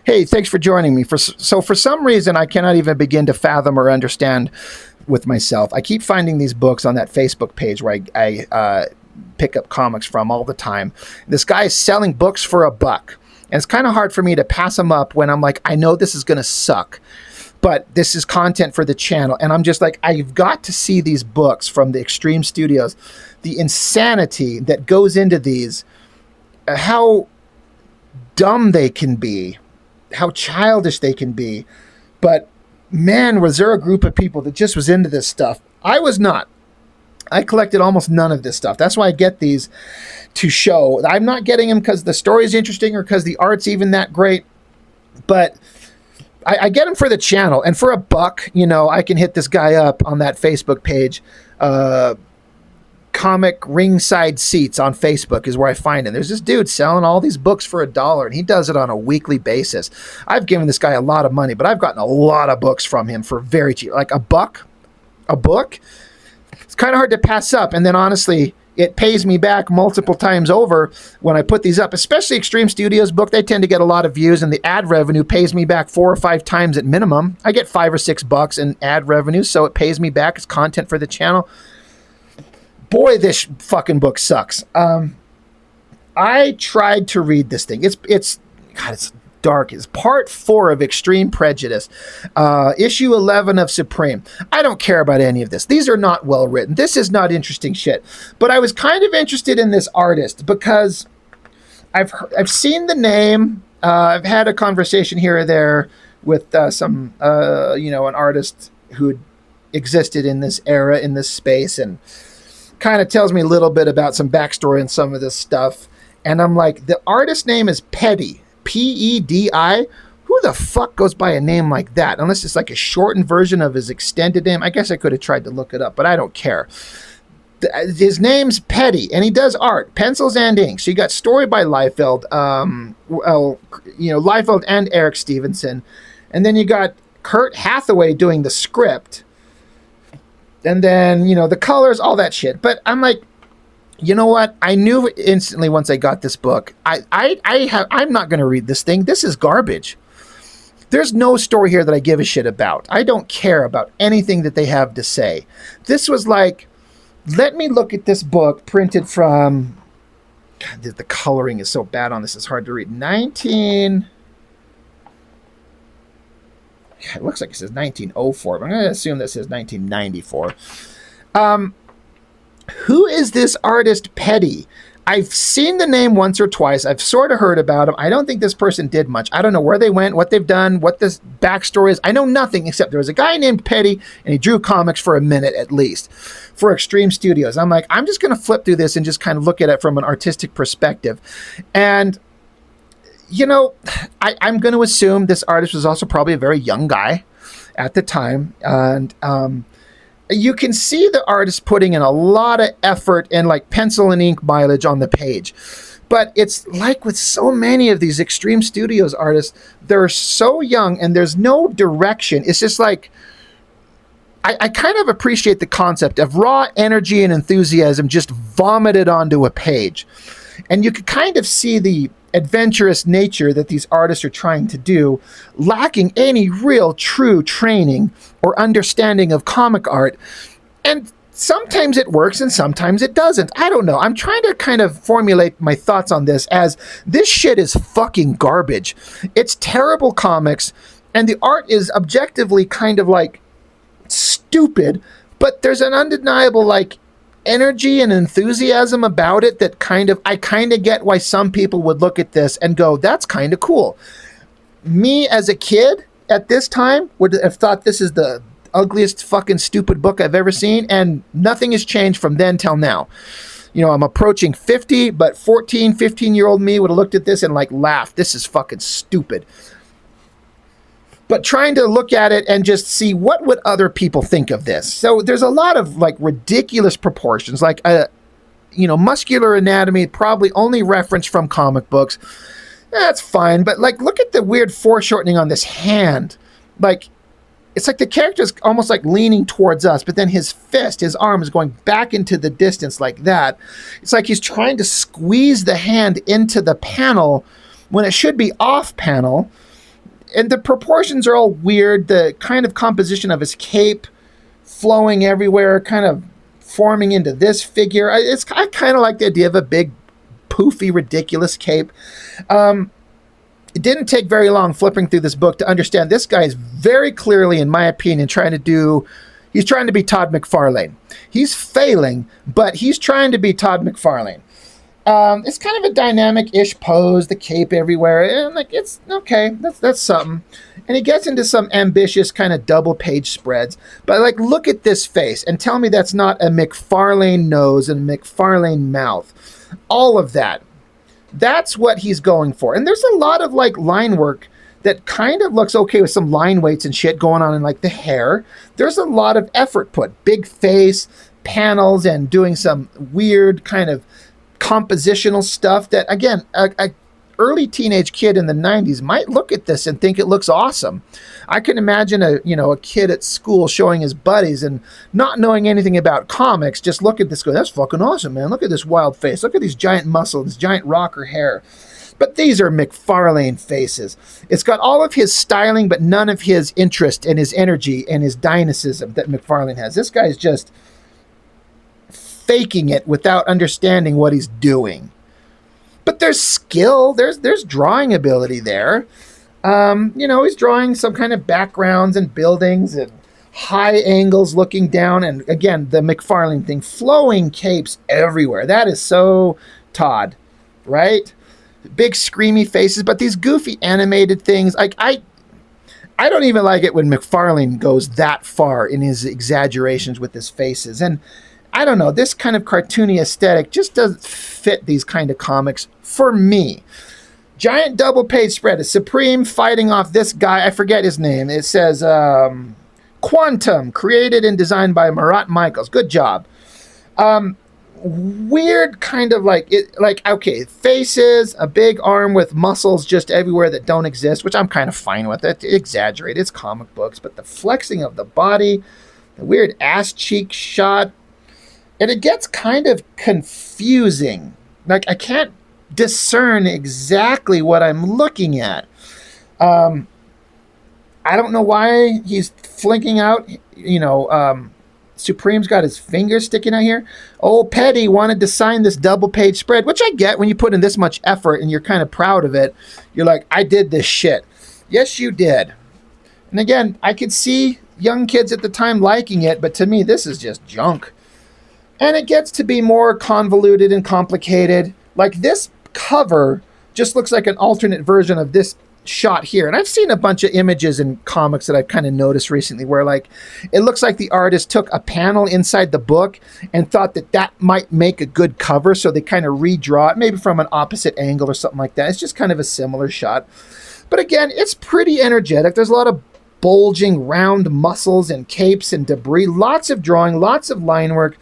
Hey, thanks for joining me. For some reason, I cannot even begin to fathom or understand with myself. I keep finding these books on that Facebook page where I pick up comics from all the time. This guy is selling books for $1. And it's kind of hard for me to pass them up when I'm like, I know this is going to suck, but this is content for the channel. And I'm just like, I've got to see these books from the Extreme Studios, the insanity that goes into these, how dumb they can be, how childish they can be. But man, was there a group of people that just was into this stuff. I was not. I collected almost none of this stuff. That's why I get these to show. I'm not getting them because the story is interesting or because the art's even that great, but I get them for the channel. And for $1, I can hit this guy up on that Facebook page. Comic Ringside Seats on Facebook is where I find him. There's this dude selling all these books for $1, and he does it on a weekly basis. I've given this guy a lot of money, but I've gotten a lot of books from him for very cheap. Like $1 a book. It's kind of hard to pass up. And then honestly, it pays me back multiple times over when I put these up, especially Extreme Studios book. They tend to get a lot of views, and the ad revenue pays me back 4 or 5 times at minimum. I get $5 or $6 in ad revenue, so it pays me back as content for the channel. Boy, this fucking book sucks. I tried to read this thing. It's dark. It's part 4 of Extreme Prejudice, issue 11 of Supreme. I don't care about any of this. These are not well written. This is not interesting shit. But I was kind of interested in this artist because I've seen the name. I've had a conversation here or there with an artist who existed in this era, in this space, and kind of tells me a little bit about some backstory and some of this stuff. And I'm like, the artist name is PEDI. PEDI. Who the fuck goes by a name like that? Unless it's like a shortened version of his extended name. I guess I could have tried to look it up, but I don't care. His name's PEDI, and he does art, pencils and ink. So you got story by Liefeld, Liefeld and Eric Stevenson, and then you got Kurt Hathaway doing the script, and then the colors, all that shit. But I'm like, you know what? I knew instantly once I got this book. I'm not going to read this thing. This is garbage. There's no story here that I give a shit about. I don't care about anything that they have to say. This was like, let me look at this book printed from. God, the coloring is so bad on this. It's hard to read. It looks like it says 1904, but I'm going to assume this says 1994. Who is this artist, PEDI? I've seen the name once or twice. I've sort of heard about him. I don't think this person did much. I don't know where they went, what they've done, what this backstory is. I know nothing except there was a guy named PEDI, and he drew comics for a minute at least for Extreme Studios. I'm like, I'm just going to flip through this and just kind of look at it from an artistic perspective. And I'm going to assume this artist was also probably a very young guy at the time. And you can see the artist putting in a lot of effort and like pencil and ink mileage on the page. But it's like with so many of these Extreme Studios artists, they're so young and there's no direction. It's just like, I kind of appreciate the concept of raw energy and enthusiasm just vomited onto a page. And you could kind of see the adventurous nature that these artists are trying to do, lacking any real true training or understanding of comic art. And sometimes it works and sometimes it doesn't. I don't know. I'm trying to kind of formulate my thoughts on this as this shit is fucking garbage. It's terrible comics, and the art is objectively kind of like stupid, but there's an undeniable like energy and enthusiasm about it that I kind of get why some people would look at this and go, that's kind of cool. Me as a kid at this time would have thought this is the ugliest fucking stupid book I've ever seen, and nothing has changed from then till now. I'm approaching 50, but 14, 15-year-old me would have looked at this and like laughed. This is fucking stupid. But trying to look at it and just see what would other people think of this. So there's a lot of like ridiculous proportions, like muscular anatomy, probably only reference from comic books. That's fine, but like look at the weird foreshortening on this hand. Like it's like the character's almost like leaning towards us, but then his arm is going back into the distance like that. It's like he's trying to squeeze the hand into the panel when it should be off panel. and the proportions are all weird. The kind of composition of his cape flowing everywhere, kind of forming into this figure. I kind of like the idea of a big, poofy, ridiculous cape. It didn't take very long flipping through this book to understand this guy is very clearly, in my opinion, he's trying to be Todd McFarlane. He's failing, but he's trying to be Todd McFarlane. It's kind of a dynamic-ish pose, the cape everywhere, and like it's okay. That's something. And he gets into some ambitious kind of double-page spreads. But like, look at this face and tell me that's not a McFarlane nose and a McFarlane mouth. All of that. That's what he's going for. And there's a lot of like line work that kind of looks okay with some line weights and shit going on in like the hair. There's a lot of effort put. Big face, panels, and doing some weird kind of compositional stuff that, again, a early teenage kid in the 90s might look at this and think it looks awesome. I can imagine a kid at school showing his buddies and not knowing anything about comics, just look at this, go, that's fucking awesome, man. Look at this wild face. Look at these giant muscles, this giant rocker hair. But these are McFarlane faces. It's got all of his styling, but none of his interest and his energy and his dynamism that McFarlane has. This guy's just faking it without understanding what he's doing. But there's skill, there's drawing ability there. He's drawing some kind of backgrounds and buildings and high angles looking down. And again, the McFarlane thing, flowing capes everywhere. That is so Todd, right? Big screamy faces, but these goofy animated things. Like I don't even like it when McFarlane goes that far in his exaggerations with his faces. And I don't know, this kind of cartoony aesthetic just doesn't fit these kind of comics for me. Giant double page spread is Supreme fighting off this guy. I forget his name. It says Quantum, created and designed by Marat Michaels. Good job. Weird kind of okay, faces, a big arm with muscles just everywhere that don't exist, which I'm kind of fine with it. Exaggerate, it's comic books, but the flexing of the body, the weird ass cheek shot, and it gets kind of confusing. Like, I can't discern exactly what I'm looking at. I don't know why he's flinking out. Supreme's got his fingers sticking out here. Oh, PEDI wanted to sign this double-page spread, which I get when you put in this much effort and you're kind of proud of it. You're like, I did this shit. Yes, you did. And again, I could see young kids at the time liking it, but to me, this is just junk. And it gets to be more convoluted and complicated. Like, this cover just looks like an alternate version of this shot here. And I've seen a bunch of images in comics that I've kind of noticed recently where, like, it looks like the artist took a panel inside the book and thought that might make a good cover, so they kind of redraw it, maybe from an opposite angle or something like that. It's just kind of a similar shot. But again, it's pretty energetic. There's a lot of bulging round muscles and capes and debris, lots of drawing, lots of line work.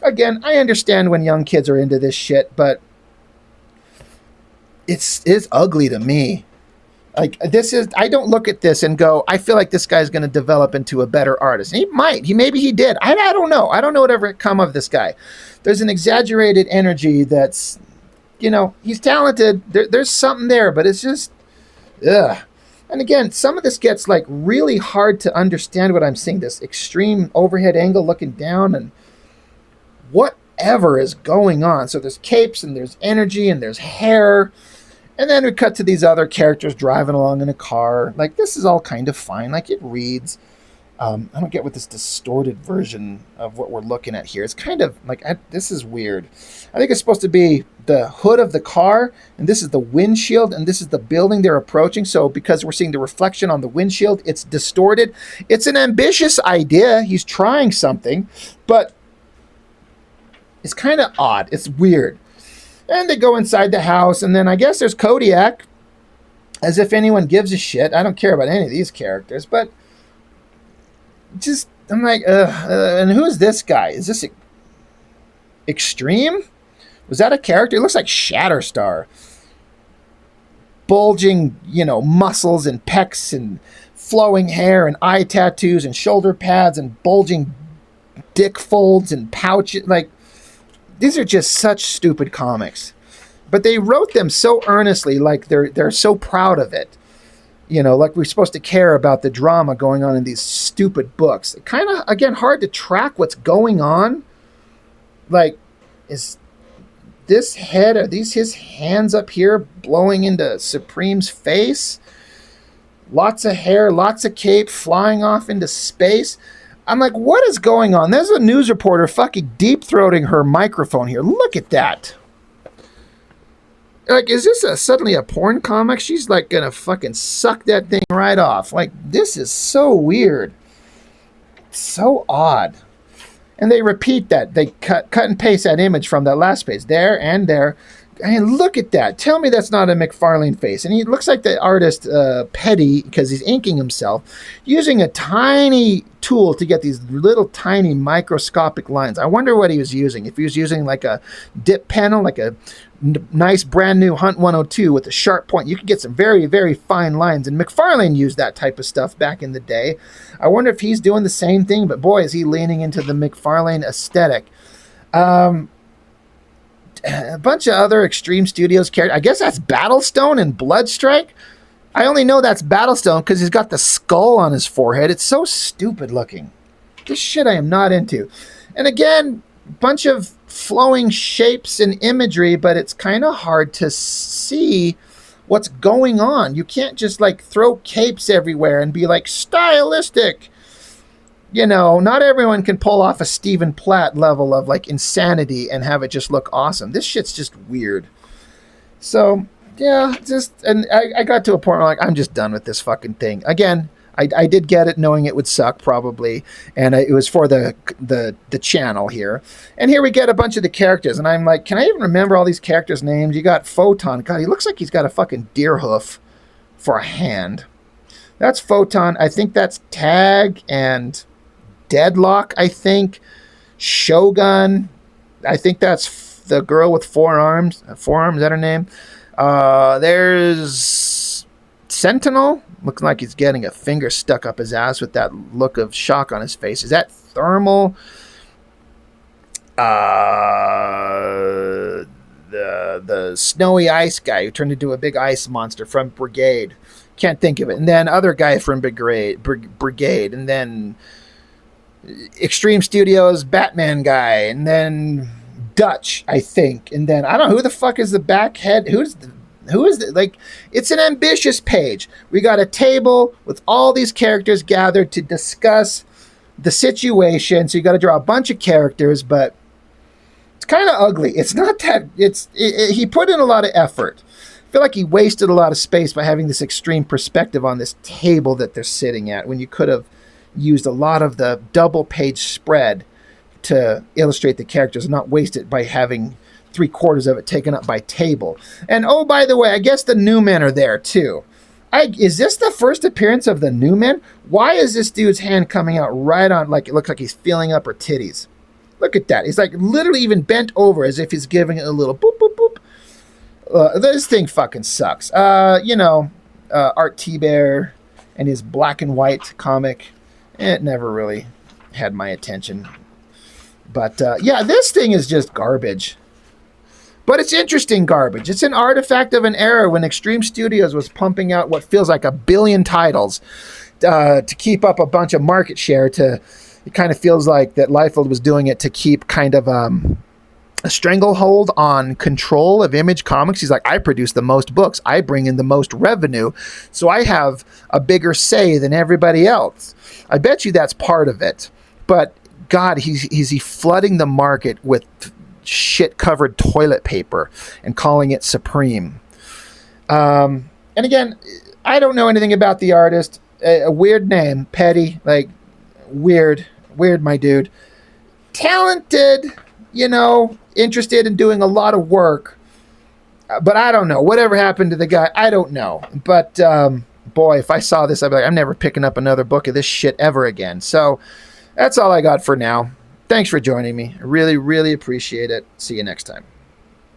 Again, I understand when young kids are into this shit, but it's ugly to me. Like, I don't look at this and go, I feel like this guy's going to develop into a better artist. And he might. Maybe he did. I don't know. I don't know whatever come of this guy. There's an exaggerated energy that's, he's talented. There's something there, but it's just, ugh. And again, some of this gets, like, really hard to understand what I'm seeing. This extreme overhead angle looking down and whatever is going on. So there's capes and there's energy and there's hair. And then we cut to these other characters driving along in a car. Like, this is all kind of fine. Like, it reads. I don't get what this distorted version of what we're looking at here. It's kind of like, this is weird. I think it's supposed to be the hood of the car, and this is the windshield, and this is the building they're approaching. So because we're seeing the reflection on the windshield, it's distorted. It's an ambitious idea. He's trying something, but it's kind of odd. It's weird. And they go inside the house, and then I guess there's Kodiak, as if anyone gives a shit. I don't care about any of these characters, but just, I'm like, and who is this guy? Is this Extreme? Was that a character? It looks like Shatterstar. Bulging, muscles and pecs and flowing hair and eye tattoos and shoulder pads and bulging dick folds and pouches. Like, these are just such stupid comics. But they wrote them so earnestly, like they're so proud of it. like we're supposed to care about the drama going on in these stupid books. Kind of, again, hard to track what's going on. Like, is this head, are these his hands up here blowing into Supreme's face? Lots of hair, lots of cape, flying off into space. I'm like, what is going on? There's a news reporter fucking deep-throating her microphone here. Look at that. Like, is this suddenly a porn comic? She's like gonna fucking suck that thing right off. Like, this is so weird. So odd. And they repeat that. They cut and paste that image from that last page. There and there. And look at that. Tell me that's not a McFarlane face. And he looks like the artist PEDI, because he's inking himself, using a tiny tool to get these little tiny microscopic lines. I wonder what he was using. If he was using like a dip panel, like a nice brand new Hunt 102 with a sharp point, you could get some very, very fine lines. And McFarlane used that type of stuff back in the day. I wonder if he's doing the same thing, but boy, is he leaning into the McFarlane aesthetic. A bunch of other Extreme Studios characters. I guess that's Battlestone and Bloodstrike. I only know that's Battlestone because he's got the skull on his forehead. It's so stupid looking. This shit I am not into. And again, bunch of flowing shapes and imagery, but it's kind of hard to see what's going on. You can't just like throw capes everywhere and be like stylistic. Not everyone can pull off a Stephen Platt level of like insanity and have it just look awesome. This shit's just weird. So yeah, and I got to a point where like, I'm just done with this fucking thing. Again, I did get it knowing it would suck probably. And it was for the channel here. And here we get a bunch of the characters. And I'm like, can I even remember all these characters' names? You got Photon. God, he looks like he's got a fucking deer hoof for a hand. That's Photon. I think that's Tag and Deadlock, I think. Shogun. I think that's the girl with forearms. Forearms, is that her name? There's Sentinel. Looks like he's getting a finger stuck up his ass with that look of shock on his face. Is that Thermal? The snowy ice guy who turned into a big ice monster from Brigade. Can't think of it. And then other guy from Brigade. And then Extreme Studios Batman guy, and then Dutch, I think, and then I don't know who the fuck is the back head. Who is the like? It's an ambitious page. We got a table with all these characters gathered to discuss the situation. So you got to draw a bunch of characters, but it's kind of ugly. It's not that. He put in a lot of effort. I feel like he wasted a lot of space by having this extreme perspective on this table that they're sitting at when you could have used a lot of the double page spread to illustrate the characters and not waste it by having 3/4 of it taken up by table. And oh, by the way, I guess the new men are there too. Is this the first appearance of the new men? Why is this dude's hand coming out right on, like it looks like he's feeling up her titties? Look at that. He's like literally even bent over as if he's giving it a little boop, boop, boop. This thing fucking sucks. Art T-Bear and his black and white comic. It never really had my attention. But yeah, this thing is just garbage. But it's interesting garbage. It's an artifact of an era when Extreme Studios was pumping out what feels like 1 billion titles to keep up a bunch of market share. It kind of feels like that Liefeld was doing it to keep kind of a stranglehold on control of Image Comics. He's like, I produce the most books. I bring in the most revenue. So I have a bigger say than everybody else. I bet you that's part of it. But God, he's flooding the market with shit-covered toilet paper and calling it Supreme. And again, I don't know anything about the artist. A weird name, PEDI. Like, weird, my dude. Talented, interested in doing a lot of work. But I don't know. Whatever happened to the guy, I don't know. But boy, if I saw this, I'd be like, I'm never picking up another book of this shit ever again. So that's all I got for now. Thanks for joining me. I really, really appreciate it. See you next time.